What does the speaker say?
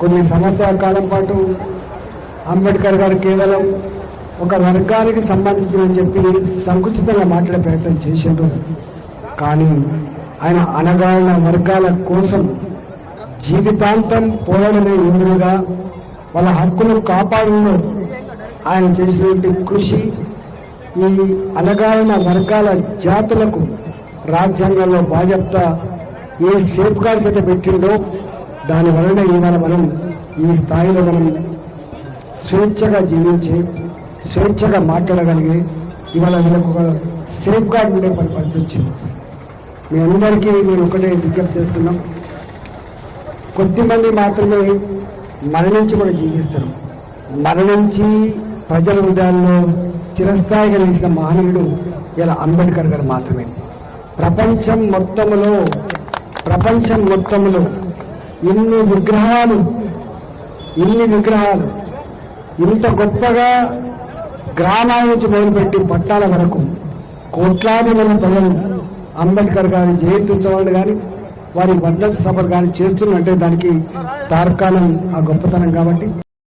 కొన్ని సంవత్సరాల కాలం పాటు అంబేద్కర్ గారు కేవలం ఒక వర్గానికి సంబంధించిన చెప్పి సంకుచితంగా మాట్లాడే ప్రయత్నం చేసిండ్రు. కానీ ఆయన అణగారిన వర్గాల కోసం జీవితాంతం పోరాడమే ఇంద్రుగా వాళ్ళ హక్కులు కాపాడంలో ఆయన చేసినటువంటి కృషి ఈ అణగారిన వర్గాల జాతులకు రాజ్యాంగంలో బాధ్యత ఏ సేఫ్ గార్డ్స్ అయితే పెట్టిండో దాని వలన ఇవాళ మనం ఈ స్థాయిలో మనం స్వేచ్ఛగా జీవించి స్వేచ్ఛగా మాట్లాడగలిగి ఇవాళ వీళ్ళకు ఒక సేఫ్ గార్డ్ ఉండే పరిస్థితి వచ్చింది. మీ అందరికీ నేను ఒకటే విజ్ఞప్తి చేస్తున్నాం, కొద్దిమంది మాత్రమే మరణించి కూడా జీవిస్తారు. మరణించి ప్రజల హృదయాల్లో చిరస్థాయిగా నిలిచిన మహనీయుడు ఇలా అంబేద్కర్ గారు మాత్రమే. ప్రపంచం మొత్తములో ఇన్ని విగ్రహాలు ఇంత గొప్పగా గ్రామాల నుంచి మొదలుపెట్టి పట్టాల వరకు కోట్లాది మంది ప్రజలు అంబేద్కర్ గారి జయంతి ఉత్సవాలు కానీ వారి వర్ధంతి సభలు కానీ చేస్తున్నట్టే దానికి తార్కాణం ఆ గొప్పతనం కాబట్టి